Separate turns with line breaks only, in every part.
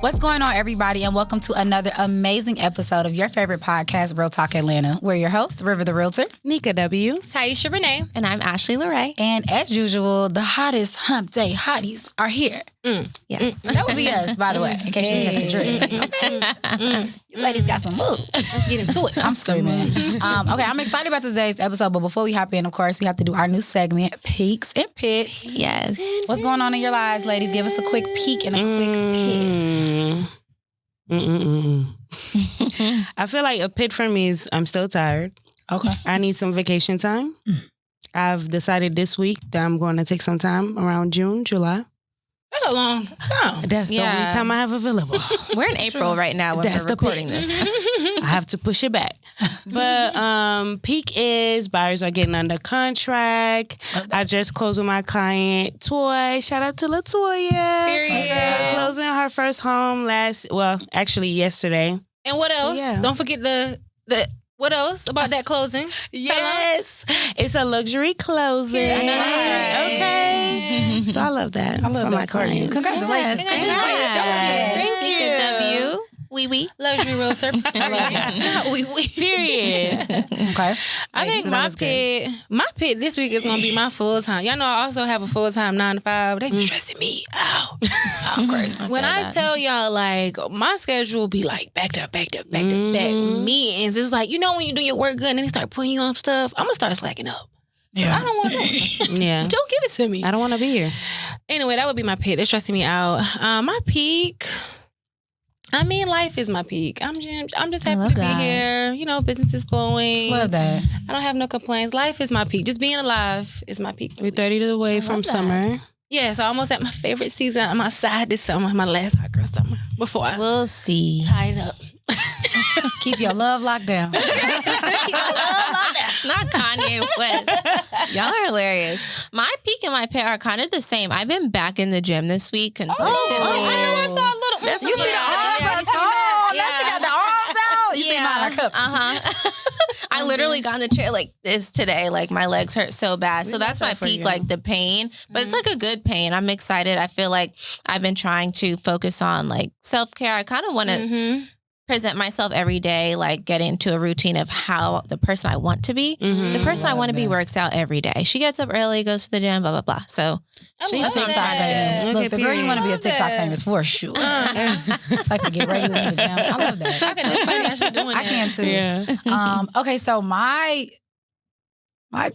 What's going on, everybody, and welcome to another amazing episode of your favorite podcast, Real Talk Atlanta. We're your hosts, River the Realtor,
Nika W,
Taisha Renee,
and I'm Ashley Lorraine.
And as usual, the hottest hump day hotties are here.
Yes.
That would be us, by the way, in case you didn't catch the drift. You ladies got some moves.
Let's get into it.
I'm screaming. Okay, I'm excited about today's episode, but before we hop in, of course, we have to do our new segment, Peaks and Pits.
Yes.
What's going on in your lives, ladies? Give us a quick peek and a quick pit.
I feel like a pit for me is I'm still tired.
Okay.
I need some vacation time. I've decided this week that I'm going to take some time around June, July.
That's a long time.
That's the only time I have available.
We're in April right now when we're recording this.
I have to push it back. But peak is buyers are getting under contract. I just closed with my client, Toy. Shout out to LaToya.
Period.
Closing her first home yesterday.
And what else?
So,
Don't forget the what else about that closing?
Yes. It's a luxury closing. Okay. So I love that. I love my clients.
Congratulations.
Thank you, W. Wee.
Luxury realtor. I love it. Wee.
Period.
Okay.
I think my pit this week is going to be my full time. Y'all know I also have a full time 9 to 5. They be stressing me out. I'm crazy. When I tell y'all, like, my schedule be like back to back meetings. It's like, you know, when you do your work good and then they start putting you on stuff, I'm going to start slacking up. Yeah. I don't want to.
Yeah.
Don't give it to me.
I don't want to be here.
Anyway, that would be my pit. They're stressing me out. My peak. I mean, life is my peak. I'm just happy to be here. You know, business is flowing.
Love that.
I don't have no complaints. Life is my peak. Just being alive is my peak.
We're 30 days away from summer.
Yeah, so almost at my favorite season. I'm outside this summer, my last hot girl summer. Before
we'll see.
Tie it up.
Keep your love locked down.
Not Kanye West. Y'all are hilarious. My peak and my pit are kind of the same. I've been back in the gym this week consistently.
I know I saw a little.
You see the arms? Now she got the arms out. You see mine are cupped.
I literally got in the chair like this today. Like my legs hurt so bad. So that's my peak, like the pain. But it's like a good pain. I'm excited. I feel like I've been trying to focus on like self-care. I kind of want to present myself every day, like get into a routine of how the person I want to be. The person I want to be works out every day. She gets up early, goes to the gym, blah, blah, blah. So
she's TikTok famous.
Okay,
Look, the girl you want to be a TikTok famous for sure. It's like to get ready with the gym. I love that.
I can definitely actually doing that.
I can too.
Yeah.
Okay, so my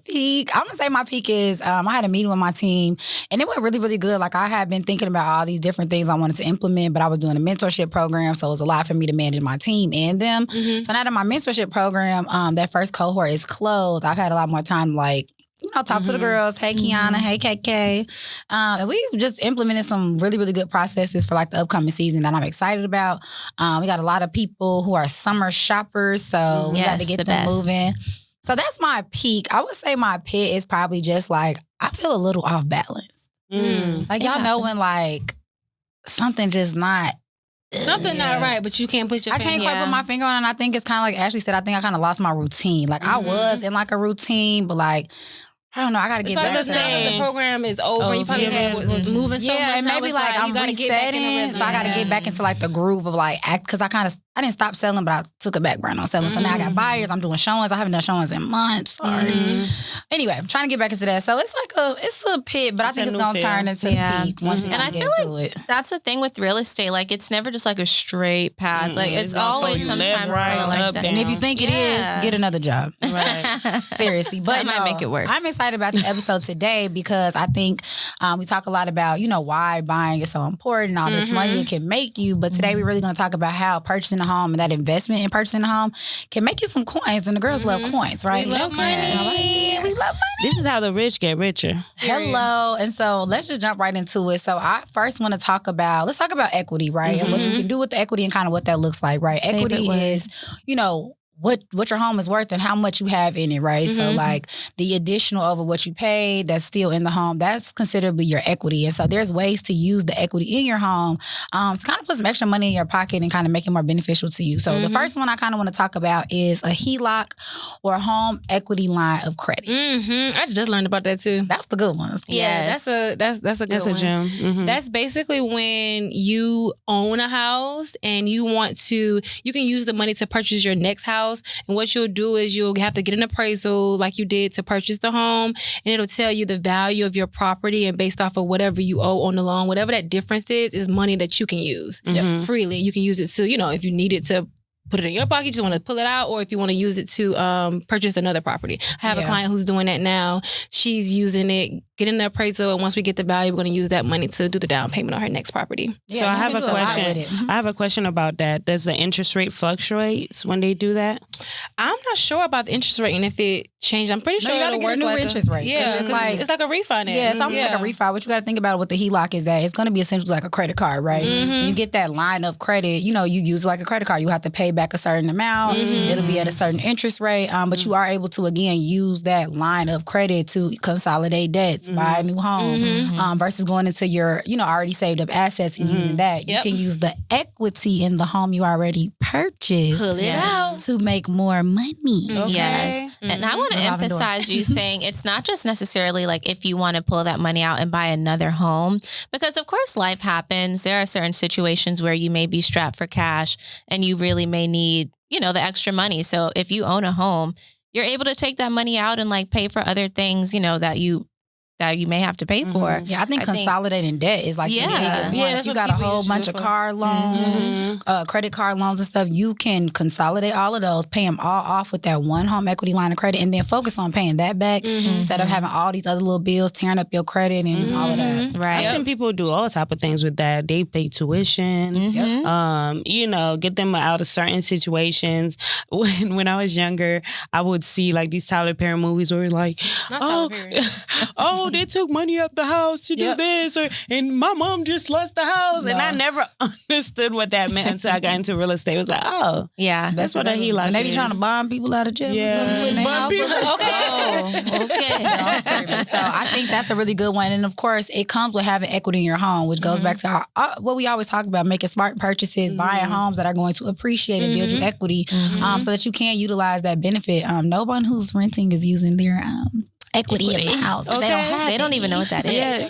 peak, I'm gonna say my peak is I had a meeting with my team and it went really, really good. Like I had been thinking about all these different things I wanted to implement, but I was doing a mentorship program, so it was a lot for me to manage my team and them. So now that my mentorship program, that first cohort is closed, I've had a lot more time to like, you know, talk to the girls. Hey, Kiana. Hey, KK. And we just implemented some really, really good processes for like the upcoming season that I'm excited about. We got a lot of people who are summer shoppers, so we got to get them moving. So that's my peak. I would say my pit is probably just like, I feel a little off balance. Like y'all know when like something just not.
Something not right, but you can't put your finger.
I can't quite put my finger on it. And I think it's kind of like Ashley said, I think I kind of lost my routine. Like I was in like a routine, but like, I don't know. I got to get back to
that. The program is over. You probably have moving so much.
Yeah, and maybe like I'm resetting. So I got to get back into like the groove of like act. Because I didn't stop selling, but I took a back burner on selling. So now I got buyers. I'm doing showings. I haven't done showings in months. Sorry. Anyway, I'm trying to get back into that. So it's like it's a pit, but I think it's going to turn into a peak once we get into it.
That's the thing with real estate. Like it's never just like a straight path. Like it's always sometimes kind of like that.
And if you think it is, get another job.
Right.
Seriously. But
that might make it worse.
I'm excited about the episode today because I think we talk a lot about, you know, why buying is so important, all this money it can make you. But today we're really going to talk about how purchasing a home and that investment in purchasing a home can make you some coins. And the girls love coins, right?
We love money.
We love money.
This is how the rich get richer.
Hello. And so let's just jump right into it. So I first want to talk about equity, right? And what you can do with the equity and kind of what that looks like, right? Equity is, you know, what your home is worth and how much you have in it, right? So like the additional over what you paid that's still in the home, that's considerably your equity. And so there's ways to use the equity in your home to kind of put some extra money in your pocket and kind of make it more beneficial to you. So the first one I kind of want to talk about is a HELOC or home equity line of credit.
I just learned about that too.
That's the good one.
Yeah, that's a good
That's
one.
a gem.
That's basically when you own a house and you can use the money to purchase your next house. And what you'll do is you'll have to get an appraisal like you did to purchase the home, and it'll tell you the value of your property, and based off of whatever you owe on the loan, whatever that difference is money that you can use freely. You can use it to, if you need it to put it in your pocket, you just want to pull it out, or if you want to use it to purchase another property. I have a client who's doing that now. She's using it, getting the appraisal, and once we get the value, we're going to use that money to do the down payment on her next property.
So I have a question. I have a question about that. Does the interest rate fluctuate when they do that?
I'm not sure about the interest rate and if it changed. I'm pretty sure
you gotta
it'll
get
work
a new
like
interest rate.
Yeah, it's like a refinance.
Yeah, it's almost like a refi. What you got to think about with the HELOC is that it's going to be essentially like a credit card, right? When you get that line of credit, you use it like a credit card. You have to pay back a certain amount. It'll be at a certain interest rate, but you are able to, again, use that line of credit to consolidate debts, buy a new home, versus going into your, already saved up assets and using that. You can use the equity in the home you already purchased.
Pull it out.
To make more money.
Okay. Yes. And I want to emphasize you saying it's not just necessarily like if you want to pull that money out and buy another home, because of course life happens. There are certain situations where you may be strapped for cash and you really may need, the extra money. So if you own a home, you're able to take that money out and like pay for other things, that you may have to pay for.
Yeah, I think consolidating debt is like the biggest one. If you got a whole bunch of car loans, credit card loans and stuff, you can consolidate all of those, pay them all off with that one home equity line of credit, and then focus on paying that back instead of having all these other little bills tearing up your credit and all of that.
Right.
I've seen people do all type of things with that. They pay tuition, get them out of certain situations. When I was younger, I would see like these Tyler Perry movies where like, they took money out the house to do this, and my mom just lost the house. And I never understood what that meant until I got into real estate. It was like, oh,
yeah,
that's what a HELOC is.
They be trying to bond people out of jail.
Yeah.
Okay. So I think that's a really good one. And of course, it comes with having equity in your home, which goes back to what we always talk about, making smart purchases, buying homes that are going to appreciate and build you equity so that you can utilize that benefit. No one who's renting is using their equity in the house.
Okay. They don't even know what that is.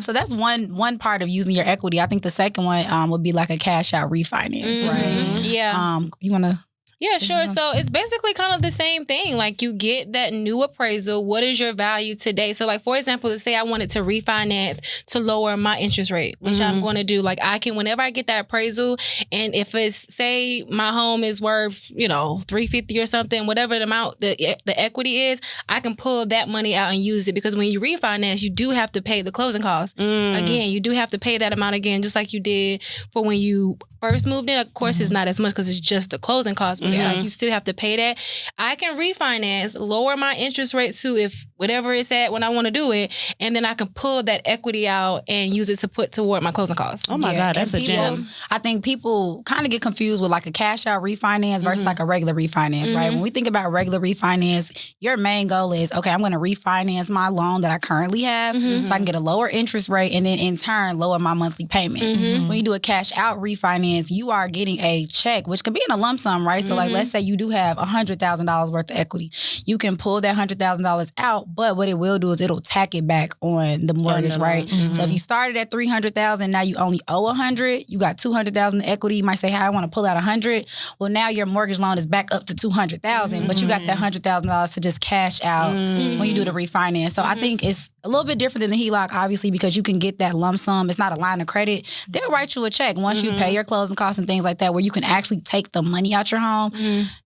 So that's one part of using your equity. I think the second one would be like a cash out refinance, right?
Yeah.
You want to...
Yeah, sure. So it's basically kind of the same thing. Like you get that new appraisal. What is your value today? So like, for example, let's say I wanted to refinance to lower my interest rate, which I'm going to do. Like I can, whenever I get that appraisal, and if it's, say my home is worth, $350 or something, whatever the amount, the equity is, I can pull that money out and use it, because when you refinance, you do have to pay the closing costs. Again, you do have to pay that amount again, just like you did for when you first moved in. Of course, it's not as much because it's just the closing costs, but it's like you still have to pay that. I can refinance, lower my interest rate to if whatever it's at when I want to do it, and then I can pull that equity out and use it to put toward my closing costs.
Oh my God, that's a gem.
I think people kind of get confused with like a cash out refinance versus like a regular refinance, right? When we think about regular refinance, your main goal is, okay, I'm going to refinance my loan that I currently have so I can get a lower interest rate and then in turn lower my monthly payments. When you do a cash out refinance, you are getting a check, which could be in a lump sum, right? So like, let's say you do have $100,000 worth of equity. You can pull that $100,000 out, but what it will do is it'll tack it back on the mortgage, right? So if you started at $300,000, now you only owe $100,000, you got $200,000 equity. You might say, hey, I want to pull out $100,000. Well, now your mortgage loan is back up to $200,000, but you got that $100,000 to just cash out when you do the refinance. So I think it's a little bit different than the HELOC, obviously, because you can get that lump sum. It's not a line of credit. They'll write you a check once you pay your closing costs and things like that, where you can actually take the money out your home.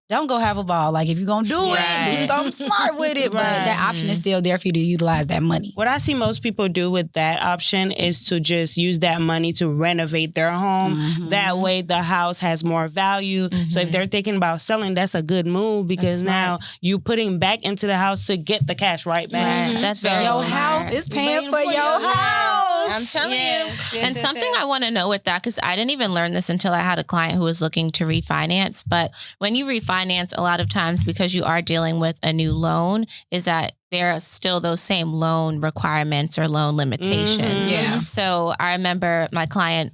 Don't go have a ball. Like, if you're going to do it, do something smart with it. But that option is still there for you to utilize that money.
What I see most people do with that option is to just use that money to renovate their home. That way the house has more value. So if they're thinking about selling, that's a good move, because now you're putting back into the house to get the cash right back.
That's
your house is paying for your house.
I'm telling you. And something I want to know with that, because I didn't even learn this until I had a client who was looking to refinance. But when you refinance, a lot of times, because you are dealing with a new loan, is that there are still those same loan requirements or loan limitations.
Yeah.
So I remember my client,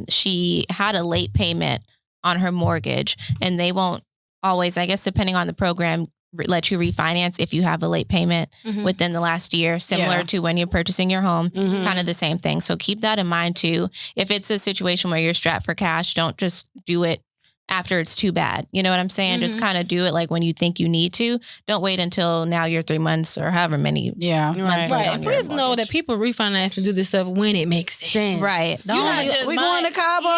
she had a late payment on her mortgage, and they won't always, I guess, depending on the program, let you refinance if you have a late payment within the last year, similar to when you're purchasing your home, kind of the same thing. So keep that in mind too. If it's a situation where you're strapped for cash, don't just do it after it's too bad. You know what I'm saying? Just kind of do it like when you think you need to. Don't wait until now you're 3 months or however many months.
Right. Please know that people refinance and do this stuff when it makes sense.
Right.
We going to Cabo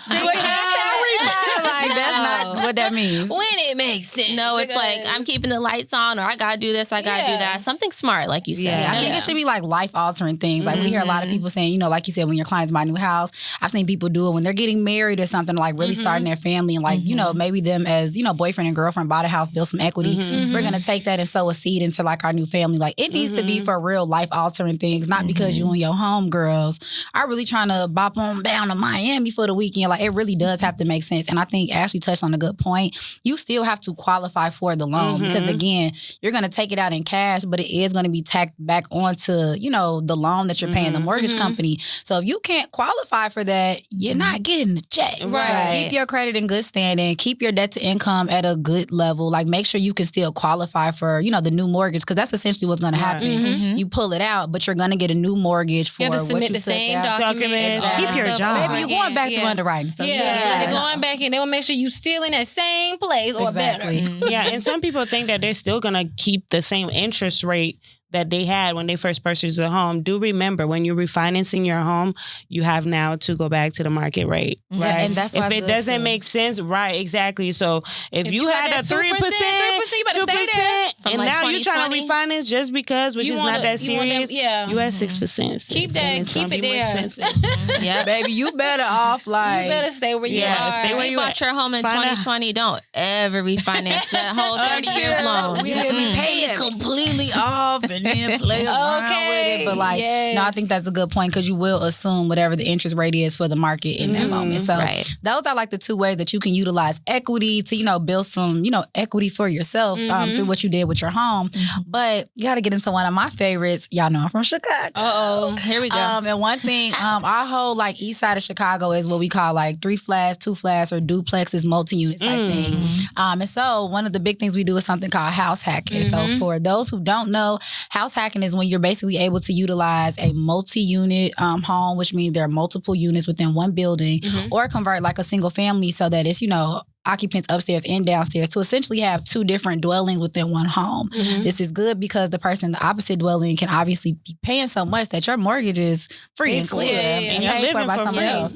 do a cash out refi. Like, that's not what that means.
When it makes sense.
No, it's like I'm keeping the lights on, or I gotta do this, I gotta do that. Something smart, like you said.
I think it should be like life altering things. Like we hear a lot of people saying, you know, like you said, when your clients buy a new house, I've seen people do it when they're getting married or something, like really starting their family, and like, you know, maybe them as, you know, boyfriend and girlfriend bought a house, build some equity. We're gonna take that and sow a seed into like our new family. Like it needs to be for real life altering things, not because you and your homegirls are really trying to bop on down to Miami for the weekend. Like it really does have to make sense. And I think Ashley touched on a good point. You still have to qualify for the loan because again, you're going to take it out in cash, but it is going to be tacked back onto, you know, the loan that you're paying the mortgage company. So if you can't qualify for that, you're not getting the check.
Right.
Keep your credit in good standing. Keep your debt to income at a good level. Like make sure you can still qualify for, you know, the new mortgage, because that's essentially what's going to happen. You pull it out, but you're going to get a new mortgage for what you
submit the
took
same
out.
documents.
Keep your job.
Maybe you're going back to underwriting. So
they're going back and they will make sure you still in that same place or better.
Yeah, and some people think that they're still going to keep the same interest rate that they had when they first purchased a home. Do remember, when you're refinancing your home, you have now to go back to the market rate. Right?
Yeah, and that's why
if it doesn't make sense, right, exactly. So if you had a 3%, 2%,
you better stay there.
and
like
now you're trying to refinance just because, which is not that serious, you at 6%.
Keep that, keep it there.
Yeah, baby, you better off like.
You better stay where you are.
Stay where you bought your home in 2020. Don't ever refinance that whole 30-year loan.
We pay it completely off and then play around with it. But like, no, I think that's a good point, because you will assume whatever the interest rate is for the market in that moment. So those are like the two ways that you can utilize equity to, you know, build some, you know, equity for yourself through what you did with your home. But you got to get into one of my favorites. Y'all know I'm from Chicago.
Here we go.
And one thing, our whole like east side of Chicago is what we call like 3 flats, 2 flats, or duplexes, multi-unit type thing. And so one of the big things we do is something called house hacking. So for those who don't know, house hacking is when you're basically able to utilize a multi-unit home, which means there are multiple units within one building, or convert like a single family so that it's, you know, occupants upstairs and downstairs to essentially have 2 different dwellings within one home. This is good because the person in the opposite dwelling can obviously be paying so much that your mortgage is free and clear and paid for by somebody else.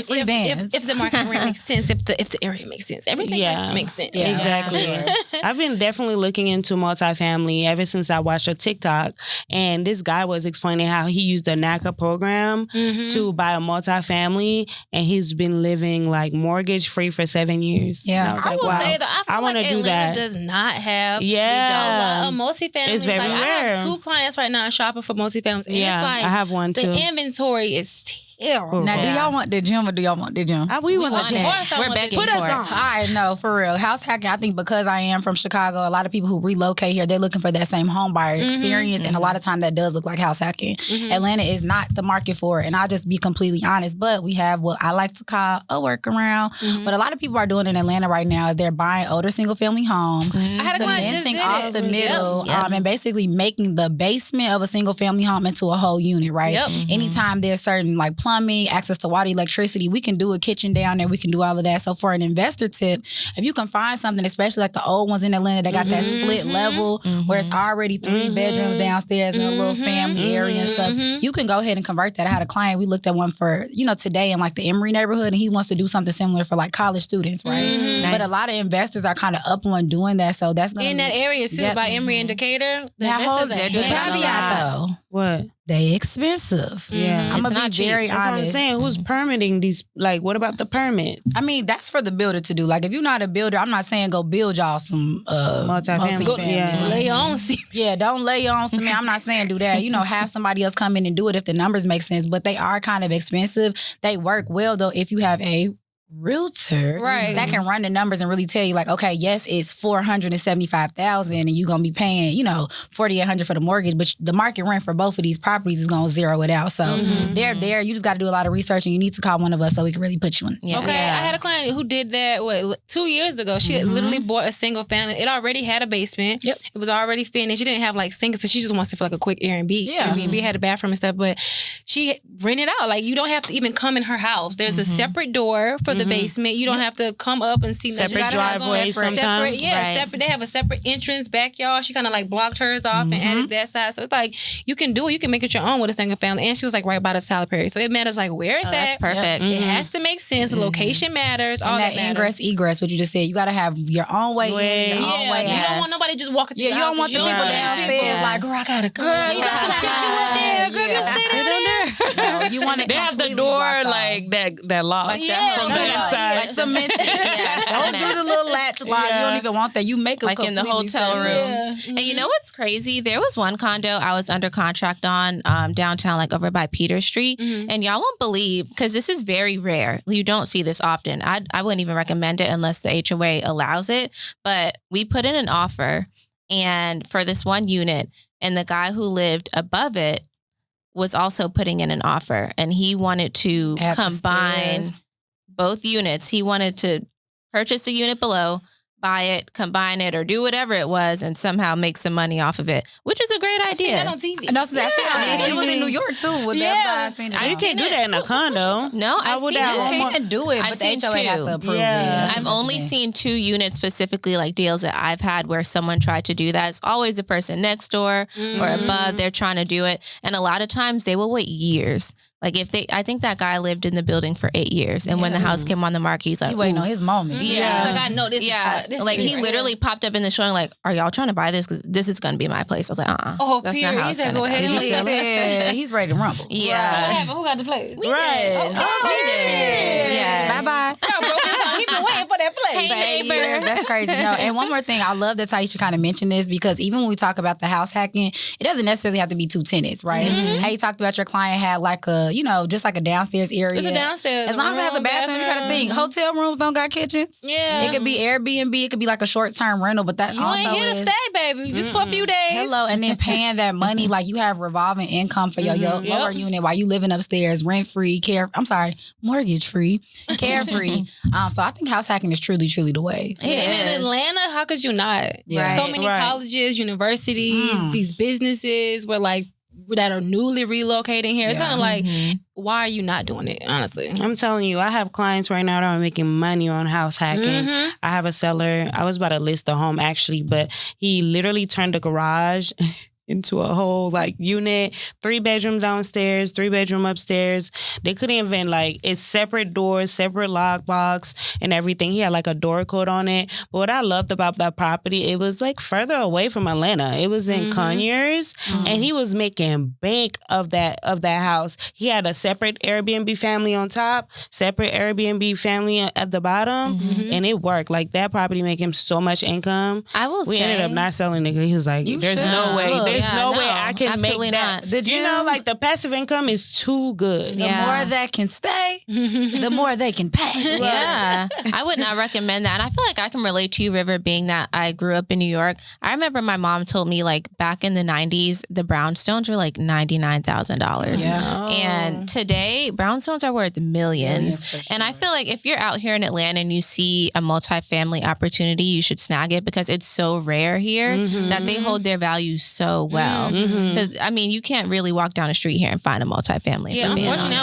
Free bands.
If the market rate makes sense, if the area makes sense, everything has to make sense.
Yeah, exactly. I've been definitely looking into multifamily ever since I watched a TikTok, and this guy was explaining how he used the NACA program to buy a multifamily, and he's been living like mortgage free for 7 years.
Yeah,
I will say that I want to do that. Does not have a multifamily.
It's very rare.
I have 2 clients right now shopping for multifamilies. And it's like,
I have one too.
The inventory is terrible.
Now, do y'all want the gym or do y'all want the gym?
We want the gym.
We're begging for it.
All right, no, for real. House hacking, I think because I am from Chicago, a lot of people who relocate here, they're looking for that same home buyer experience. And a lot of time that does look like house hacking. Atlanta is not the market for it. And I'll just be completely honest. But we have what I like to call a workaround. What a lot of people are doing in Atlanta right now is they're buying older single family homes, cementing off the middle, and basically making the basement of a single family home into a whole unit, right? Anytime there's certain like plumbing, access to water, electricity, we can do a kitchen down there, we can do all of that. So for an investor tip, if you can find something, especially like the old ones in Atlanta that got that split level where it's already 3 bedrooms downstairs and a little family area and stuff, you can go ahead and convert that. I had a client, we looked at one for, you know, today in like the Emory neighborhood, and he wants to do something similar for like college students, right? But a lot of investors are kind of up on doing that. So that's going to
in that area too, by Emory and Decatur. The
caveat though,
What?
They expensive.
Yeah.
I'm gonna be very
That's what I'm
honest.
saying. Who's permitting these? Like, what about the permits?
I mean, that's for the builder to do. Like, if you're not a builder, I'm not saying go build y'all some multifamily.
Yeah.
Lay on cement.
Yeah, don't lay on cement. I'm not saying do that. Have somebody else come in and do it if the numbers make sense. But they are kind of expensive. They work well though if you have a realtor that can run the numbers and really tell you like, okay, yes, it's $475,000 and you're gonna be paying, $4,800 for the mortgage, but the market rent for both of these properties is gonna zero it out. So they're there. You just got to do a lot of research, and you need to call one of us so we can really put you in.
Yeah. Okay, I had a client who did that 2 years ago. She had literally bought a single family. It already had a basement. Yep. It was already finished. She didn't have like sinks, so she just wants to feel like a quick Airbnb.
Yeah.
Airbnb had a bathroom and stuff, but she rented out. Like you don't have to even come in her house. There's a separate door for the basement. You don't have to come up and see
separate driveway sometimes.
Separate. They have a separate entrance backyard. She kind of like blocked hers off and added that side. So it's like you can do it. You can make it your own with a single family. And she was like right by the Tyler Perry. So it matters like where it's at.
That's perfect.
It has to make sense. The location matters. All
and that ingress, egress, what you just said. You got to have your own way in, your own way out.
You don't want nobody just walking through.
Yeah, you don't want the people downstairs like, girl, I gotta go.
Girl, you got some tissue up there. Girl, you stay down there.
No, you want it.
They have the door like that lock from the inside.
Like cemented. Don't do the little latch lock. You don't even want that. You make a
like in the hotel room. And you know what's crazy? There was one condo I was under contract on downtown, like over by Peter Street. And y'all won't believe, because this is very rare. You don't see this often. I wouldn't even recommend it unless the HOA allows it. But we put in an offer and for this one unit, and the guy who lived above it was also putting in an offer, and he wanted to combine both units. He wanted to purchase a unit below, buy it, combine it, or do whatever it was, and somehow make some money off of it, which is a great idea.
That on TV.
No, so that's it. It was in New York too. With that,
you can't do that in a condo.
No, I've seen it.
You can't do it, but the HOA has to approve it.
I've only seen 2 units specifically, like deals that I've had where someone tried to do that. It's always the person next door or above. They're trying to do it, and a lot of times they will wait years. Like I think that guy lived in the building for 8 years, and when the house came on the market, he's like,
he waiting on his moment.
Yeah,
he's like, I know this.
Yeah,
is
like he literally popped up in the showing, like, are y'all trying to buy this? Because this is going to be my place. I was like,
Oh,
that's
period.
not how it's going to go.
Ahead and
Yeah, he's ready to rumble.
Yeah.
What happened? Who got the place?
We did. We did. Yeah.
Bye.
He been waiting for that place.
Hey, neighbor.
That's crazy. No, and one more thing, I love that Taisha kind of mentioned this, because even when we talk about the house hacking, it doesn't necessarily have to be 2 tenants, right? How you talked about your client had like a, just like a downstairs area.
It's a downstairs.
As long as it has a bathroom, you got to think. Hotel rooms don't got kitchens.
Yeah.
It could be Airbnb. It could be like a short-term rental, but that
You
also
ain't here to stay, baby. Just for a few days.
Hello, and then paying that money, like you have revolving income for your lower unit while you living upstairs, rent-free, mortgage-free, carefree. So I think house hacking is truly, truly the way.
And in Atlanta, how could you not?
Yeah.
So many colleges, universities, these businesses that are newly relocating here. It's kind of like, why are you not doing it, honestly?
I'm telling you, I have clients right now that are making money on house hacking. I have a seller. I was about to list the home actually, but he literally turned the garage into a whole unit, 3 bedrooms downstairs, 3 bedroom upstairs. They couldn't even it's separate doors, separate lock box and everything. He had a door code on it. But what I loved about that property, it was further away from Atlanta. It was in Conyers, and he was making bank of that house. He had a separate Airbnb family on top, separate Airbnb family at the bottom, and it worked. That property made him so much income. We ended up not selling it because he was like, there's no way. There's no way I can make that. The passive income is too good.
The more that can stay, the more they can pay.
Yeah. I would not recommend that. And I feel like I can relate to you, River, being that I grew up in New York. I remember my mom told me back in the 90s, the brownstones were $99,000.
Yeah.
And today, brownstones are worth millions.
Sure.
And I feel like if you're out here in Atlanta and you see a multifamily opportunity, you should snag it, because it's so rare here that they hold their value so well. Because you can't really walk down the street here and find a multifamily.
Yeah, unfortunately,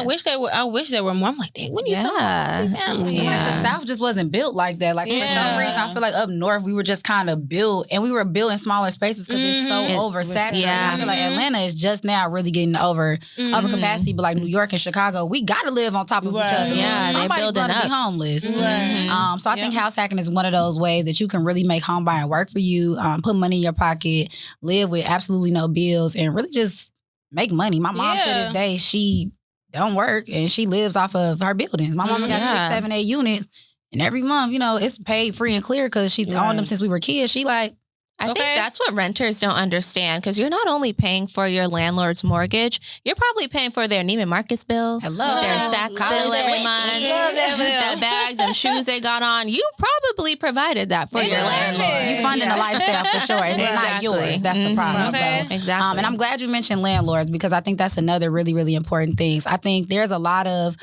I wish there were more. I'm like, dang, when you saw multifamily?
The South just wasn't built like that. For some reason, I feel like up north we were just kind of built, and we were built in smaller spaces because it's so oversaturated. I feel like Atlanta is just now really getting over capacity, but New York and Chicago, we got to live on top of each other.
Yeah,
somebody's going to be homeless. So I think house hacking is one of those ways that you can really make home buying work for you, put money in your pocket, live with absolutely no bills, and really just make money. My mom to this day, she don't work and she lives off of her buildings. My mama got 6, 7, 8 units. And every month, it's paid free and clear because she's owned them since we were kids. She like,
I think that's what renters don't understand, because you're not only paying for your landlord's mortgage, you're probably paying for their Neiman Marcus bill, their Saks bill every month, that bag, them shoes they got on. You probably provided that for your landlord.
You funding a lifestyle for sure, and it's not yours. That's the problem.
Okay.
So,
exactly.
And I'm glad you mentioned landlords, because I think that's another really, really important thing. I think there's a lot of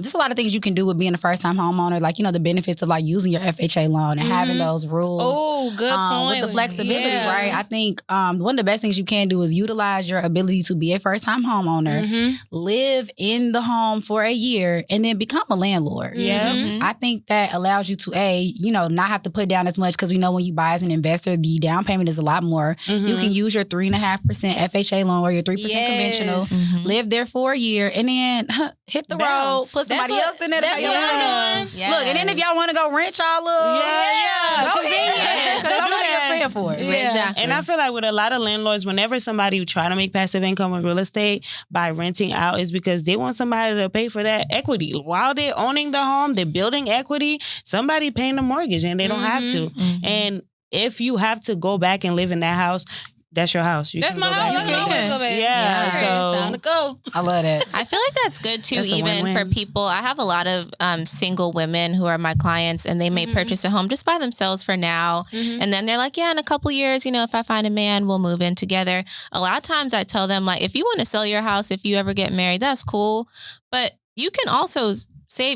just a lot of things you can do with being a first time homeowner, like the benefits of like using your FHA loan and having those rules.
Oh, good point.
With the flexibility, right? I think one of the best things you can do is utilize your ability to be a first-time homeowner, live in the home for a year, and then become a landlord. I think that allows you to, not have to put down as much, because we know when you buy as an investor, the down payment is a lot more. You can use your 3.5% FHA loan or your 3% conventional, live there for a year, and then hit the road, put somebody else in there to pay your rent. Look, and then if y'all want to go rent y'all little, go ahead, because somebody else paying for it.
Exactly.
And I feel like with a lot of landlords, whenever somebody try to make passive income with real estate by renting out, is because they want somebody to pay for that equity. While they're owning the home, they're building equity, somebody paying the mortgage, and they don't have to. And if you have to go back and live in that house, that's your house.
That's my house. You can always go back.
Yeah, so
time to go.
I love that.
I feel like that's good too,
That's
even for people. I have a lot of single women who are my clients, and they may purchase a home just by themselves for now. And then they're like, in a couple years, if I find a man, we'll move in together. A lot of times I tell them, like, if you want to sell your house, if you ever get married, that's cool. But you can also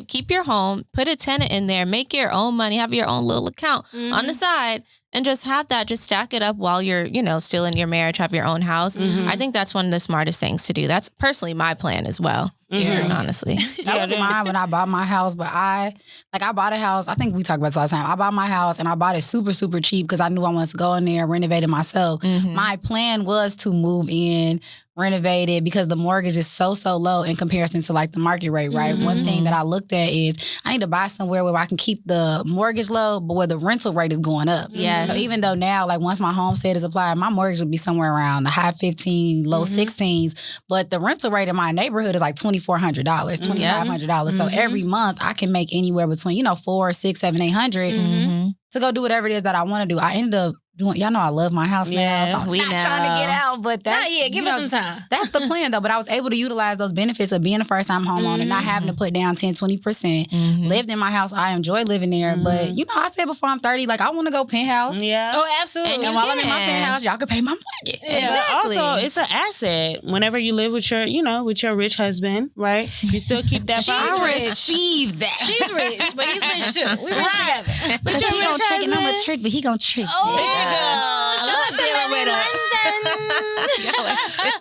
keep your home, put a tenant in there, make your own money, have your own little account on the side, and just have that, just stack it up while you're, still in your marriage, have your own house. I think that's one of the smartest things to do. That's personally my plan as well. Honestly.
That was mine when I bought my house, but I bought a house. I think we talk about this all the time. I bought my house and I bought it super, super cheap because I knew I wanted to go in there, renovate it myself. My plan was to move in, renovate it, because the mortgage is so low in comparison to like the market rate, right? One thing that I looked at is I need to buy somewhere where I can keep the mortgage low, but where the rental rate is going up. So even though now, like once my homestead is applied, my mortgage will be somewhere around the high 15, low 16s, but the rental rate in my neighborhood is like $2,400, $2,500. So every month I can make anywhere between, $400, $600, $700, $800 to go do whatever it is that I want to do. I ended up doing, y'all know I love my house now, so I'm not trying to get out, but that's...
Not yet, give us some time.
That's the plan though, but I was able to utilize those benefits of being a first-time homeowner, not having to put down 10, 20%, lived in my house. I enjoy living there, but I said before I'm 30, like I want to go penthouse.
Oh, absolutely.
And while I'm in my penthouse, y'all can pay my mortgage.
Exactly. Also, it's an asset. Whenever you live with your rich husband, right? You still keep that.
I received that.
She's rich, but he's been shook. We rich together.
But he gonna trick, and I'm a trick, but he gonna trick me.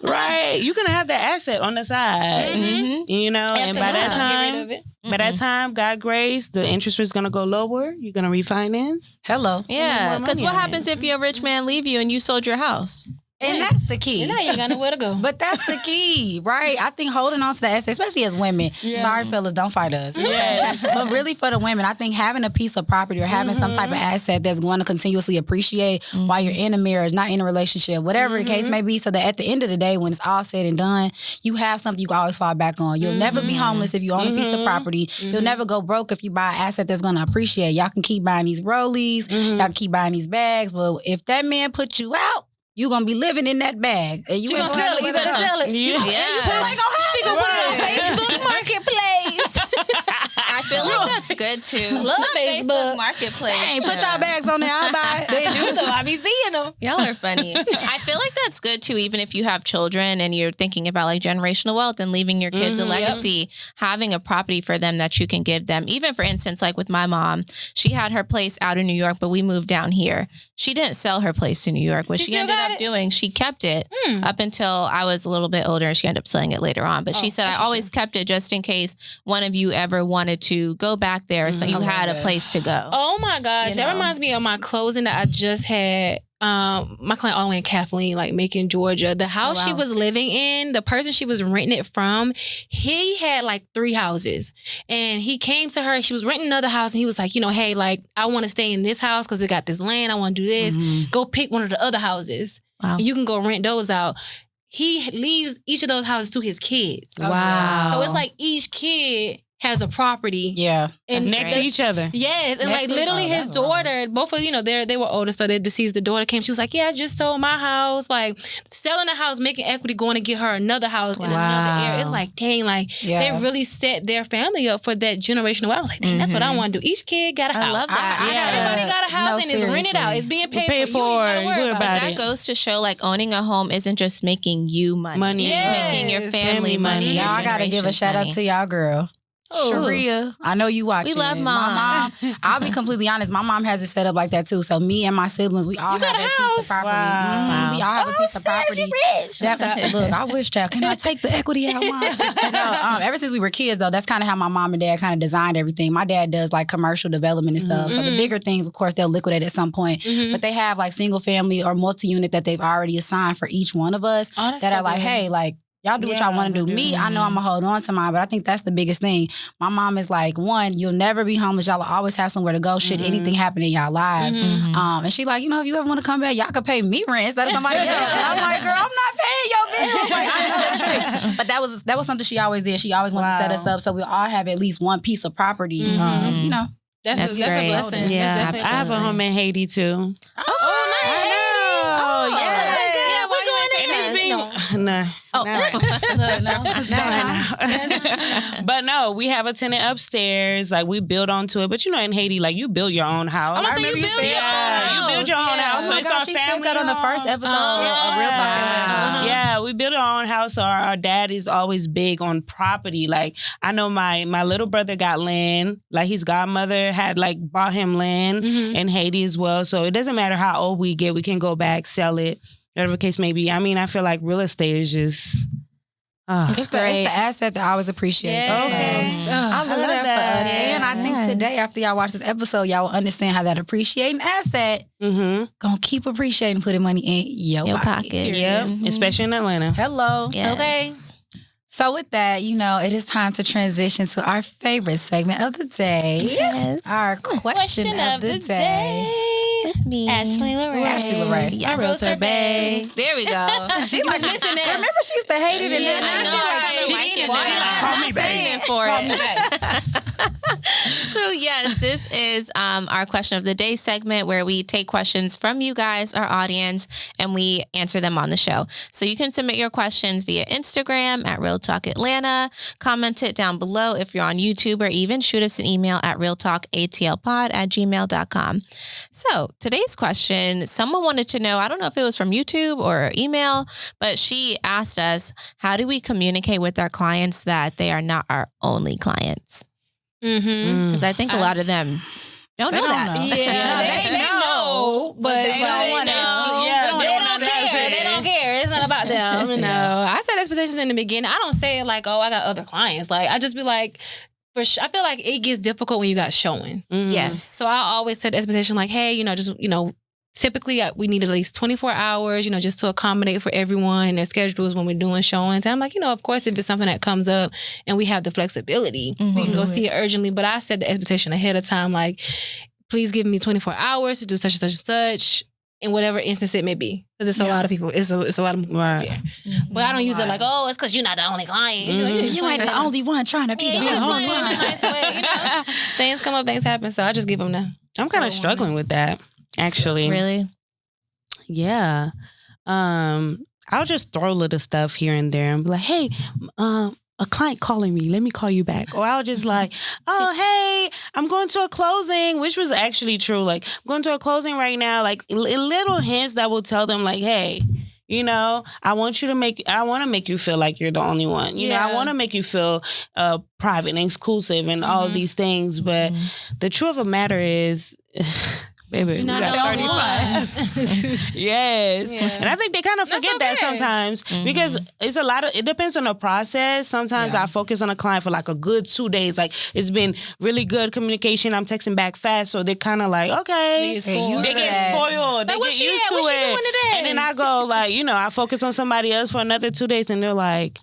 Right, you can have that asset on the side, and by that time, God grace, the interest rate is gonna go lower. You're gonna refinance.
Hello,
because what happens if your rich man leave you and you sold your house?
And that's the key.
And now you got nowhere to go.
But that's the key, right? I think holding on to the asset, especially as women. Sorry, fellas, don't fight us. But really for the women, I think having a piece of property or having some type of asset that's going to continuously appreciate while you're in a marriage, not in a relationship, whatever the case may be, so that at the end of the day, when it's all said and done, you have something you can always fall back on. You'll never be homeless if you own a piece of property. You'll never go broke if you buy an asset that's going to appreciate. Y'all can keep buying these rollies. Y'all can keep buying these bags. But if that man put you out, you're going to be living in that bag. And you
gonna sell it. You better sell it.
She gonna put it on
Facebook Marketplace.
I feel like that's good too.
Love Facebook
Marketplace.
Hey, put y'all bags on there. I'll buy it.
They do though. I be seeing them.
Y'all are funny. I feel like that's good too, even if you have children and you're thinking about like generational wealth and leaving your kids a legacy, having a property for them that you can give them. Even for instance, like with my mom, she had her place out in New York, but we moved down here. She didn't sell her place in New York. What she ended up doing, she kept it up until I was a little bit older, and she ended up selling it later on. But she said, I always kept it just in case one of you ever wanted to go back there, so you had a place to go.
Oh my gosh, that reminds me of my closing that I just had. My client all the way in Kathleen, like Macon, Georgia. The house she was living in, the person she was renting it from, he had like 3 houses. And he came to her, she was renting another house, and he was like, hey, like, I want to stay in this house because it got this land. I want to do this. Go pick one of the other houses. And you can go rent those out. he leaves each of those houses to his kids.
Wow.
So it's like each kid has a property.
Yeah.
And
next to each other.
Yes. And
Next
like literally his daughter, both of, they were older, so they deceased. The daughter came, she was like, yeah, I just sold my house. Like selling a house, making equity, going to get her another house in another area. It's like, dang, like they really set their family up for that generational wealth. I was like, dang, that's what I want to do. Each kid got a house.
I love that.
Everybody got a house and it's rented out. It's being paid for. You ain't gotta worry about it.
That goes to show like owning a home isn't just making you money. It's making your family money.
Y'all, I gotta give a shout out to y'all girl. Sharia, I know you watching.
We love mom.
My mom, I'll be completely honest, my mom has it set up like that too. So me and my siblings, we all have a piece of property.
Wow.
We all have a piece of property. Look, I wish, child, can I take the equity out, Mom? No, ever since we were kids though, that's kind of how my mom and dad kind of designed everything. My dad does like commercial development and stuff. So the bigger things, of course, they'll liquidate at some point. But they have like single family or multi-unit that they've already assigned for each one of us that are like, hey, like, y'all do what y'all want to do. Me, I know I'm going to hold on to mine, but I think that's the biggest thing. My mom is like, one, you'll never be homeless. Y'all will always have somewhere to go should anything happen in y'all lives. And she like, if you ever want to come back, y'all could pay me rent instead of somebody else. And I'm like, girl, I'm not paying your bills. Like, I know the trick. But that was something she always did. She always wanted to set us up so we all have at least one piece of property.
That's a blessing.
Yeah, I have a home in Haiti too.
Oh, nice.
No. But no, we have a tenant upstairs. Like we build onto it. But in Haiti, like you build your own house.
I'm gonna say you build your own house.
You build your own house. So it's our
she
family.
said that on the first episode of Real Talk Atlanta.
Yeah, we build our own house. So our dad is always big on property. Like I know my little brother got land. Like his godmother had like bought him land in Haiti as well. So it doesn't matter how old we get, we can go back, sell it. Whatever the case may be. I mean, I feel like real estate is just...
It's the asset that I always appreciate.
Yes.
I love that for us. And I think today, after y'all watch this episode, y'all will understand how that appreciating asset gonna keep appreciating, putting money in your pocket.
Yep, especially in Atlanta.
Hello.
Yes.
Okay. So with that, it is time to transition to our favorite segment of the day.
Yes.
Our question of the day.
With me,
Ashley Lorraine.
Our realtor bae. There we go.
She like missing that. Remember, she used to hate it, and then
she call me back for it. So yes, this is our question of the day segment where we take questions from you guys, our audience, and we answer them on the show. So you can submit your questions via Instagram at Real Talk Atlanta. Comment it down below if you're on YouTube, or even shoot us an email at realtalkatlpod@gmail.com. So today's question, someone wanted to know, I don't know if it was from YouTube or email, but she asked us, how do we communicate with our clients that they are not our only clients? Because I think a lot of them don't know that.
Yeah, they know, but they don't want to. Yeah, they don't care. They don't care. It's not about them. I set expectations in the beginning. I don't say it like, oh, I got other clients. Like I just be like, I feel like it gets difficult when you got showings.
Yes.
So I always set the expectation like, hey, typically we need at least 24 hours, just to accommodate for everyone and their schedules when we're doing showings. And I'm like, of course, if it's something that comes up and we have the flexibility, we can go see it urgently. But I set the expectation ahead of time, like, please give me 24 hours to do such and such and such in whatever instance it may be. Because it's a lot of people. It's a lot of people here. But I don't use it like, oh, it's because you're not the only client. You
ain't the only one trying to be the only one.
Nice way, Things come up, things happen. So I just give them the...
I'm kind of struggling with that. Actually.
Really?
Yeah. I'll just throw little stuff here and there and be like, hey, a client calling me, let me call you back. Or I'll just like, oh, hey, I'm going to a closing, which was actually true. Like, I'm going to a closing right now. Like little hints that will tell them like, hey, I want to make you feel like you're the only one. I want to make you feel private and exclusive and all of these things. But the truth of the matter is... Baby,
you're not
we got 35. Yes. Yeah. And I think they kind of forget that sometimes because it's it depends on the process. Sometimes I focus on a client for like a good 2 days. Like it's been really good communication. I'm texting back fast. So they're kind of like, okay. They get spoiled. They get used to it. And then I go like, I focus on somebody else for another 2 days and they're like,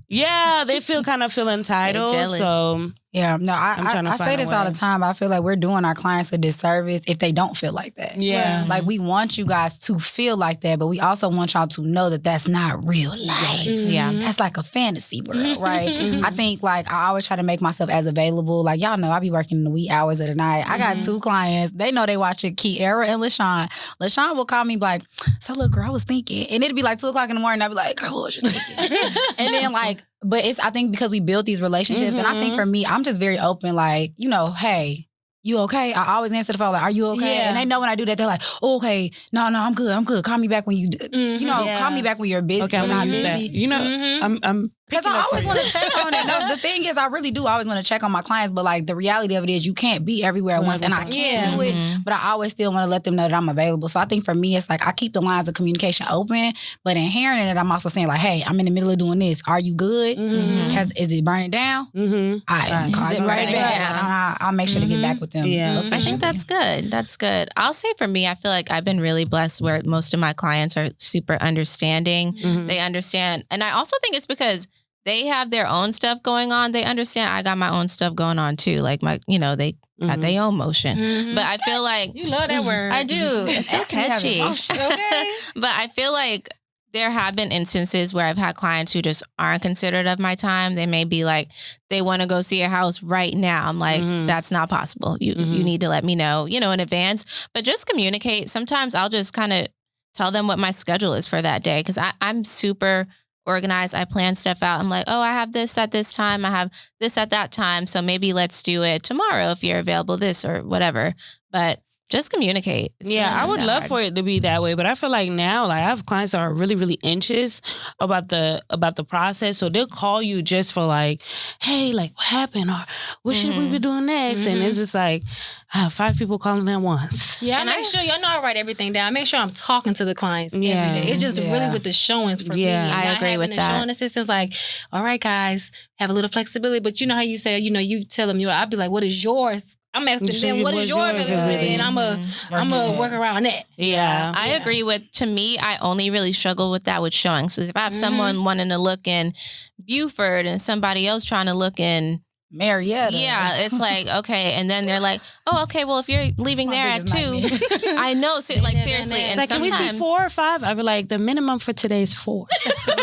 Yeah, they feel entitled. So
yeah, no, I say this all the time. I feel like we're doing our clients a disservice if they don't feel like that.
Yeah.
Like we want you guys to feel like that, but we also want y'all to know that that's not real life.
Yeah.
That's like a fantasy world, right? I think like I always try to make myself as available. Like y'all know I be working in the wee hours of the night. I got 2 clients. They know they watching Kiara and LaShawn. LaShawn will call me like, so look, girl, I was thinking. And it'd be like 2 o'clock in the morning. I'd be like, girl, what was you thinking? And then like, but it's, I think because we built these relationships, and I think for me, I'm just very open, like, you know, hey, you okay? I always answer the phone like, are you okay?
Yeah.
And they know when I do that, they're like, oh, okay, no, I'm good. Call me back when you, you know, call me back when you're busy.
Okay, I'm
not
use that.
busy.
You know, I'm
Because I always want to check on it. No, the thing is, I really do always want to check on my clients, but like the reality of it is you can't be everywhere at once, and I can't do it, but I always still want to let them know that I'm available. So I think for me, it's like I keep the lines of communication open, but inherent in it, I'm also saying like, hey, I'm in the middle of doing this. Are you good? Is it burning down? I'll call you right back. I'll make sure to get back with them.
Yeah.
I think that's good. That's good. I'll say for me, I feel like I've been really blessed where most of my clients are super understanding. They understand. And I also think it's because they have their own stuff going on. They understand I got my own stuff going on too. Like my, you know, they got their own motion. But I feel like
You love that word.
I do. It's so catchy.
Okay.
But I feel like there have been instances where I've had clients who just aren't considerate of my time. They may be like, they want to go see a house right now. I'm like, that's not possible. You need to let me know, you know, in advance. But just communicate. Sometimes I'll just kind of tell them what my schedule is for that day because I'm super organized. I plan stuff out. I'm like, oh, I have this at this time. I have this at that time. So maybe let's do it tomorrow if you're available, this or whatever. But just communicate. It's
yeah,
really
I would
not
love
hard.
for it to be that way, but I feel like now, like I have clients that are really, really anxious about the process, so they'll call you just for like, hey, like what happened or what should we be doing next? And it's just like I have 5 people calling at once.
Yeah, I make sure y'all know I write everything down. I make sure I'm talking to the clients every day. It's just really with the showings for me. And
I agree with that.
Showing assistants like, all right, guys, have a little flexibility. But you know how you say, you know, you tell them, I'd be like, what is yours? I'm asking them, what is your availability? And I'm a work around that.
Yeah.
I agree with, to me, I only really struggle with that with showings. So if I have someone wanting to look in Buford and somebody else trying to look in
Marietta.
Yeah, it's like, okay. And then they're like, oh, okay, well, if you're leaving there at 2, I know. So, like, seriously. And
like, can we see 4 or 5? I'd be like, the minimum for today is 4.
4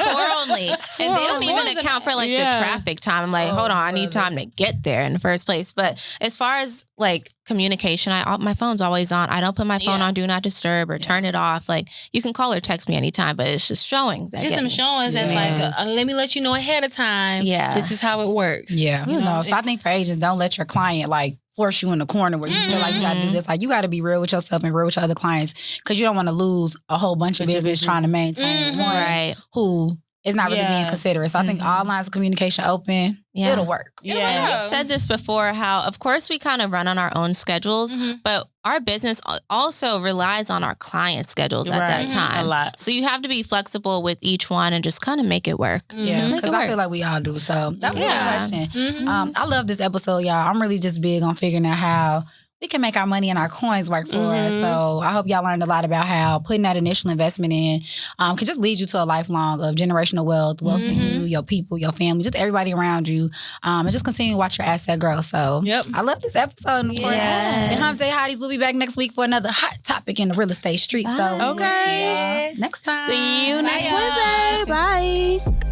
only. And they don't even account for, like, the traffic time. I'm like, hold on, I need time to get there in the first place. But as far as, like, communication, my phone's always on. I don't put my phone on Do Not Disturb or turn it off. Like, you can call or text me anytime, but it's just showings.
Just some showings that's like, let me let you know ahead of time.
Yeah.
This is how it works.
Yeah. You know, so I think for agents, don't let your client like force you in the corner where you feel like you got to do this. Like you got to be real with yourself and real with your other clients because you don't want to lose a whole bunch of business trying to maintain one who is not really being considerate. So I think all lines of communication open, it'll work.
And we've said this before, how of course we kind of run on our own schedules, but our business also relies on our client schedules at that time.
A lot.
So you have to be flexible with each one and just kind of make it work.
Yeah, because I feel like we all do. So that was a question. I love this episode, y'all. I'm really just big on figuring out how we can make our money and our coins work for us. So I hope y'all learned a lot about how putting that initial investment in can just lead you to a lifelong of generational wealth for you, your people, your family, just everybody around you, and just continue to watch your asset grow. So I love this episode. And of course, and Hamza Hotties will be back next week for another hot topic in the real estate street. So we'll see y'all next time.
See you next Wednesday. Bye.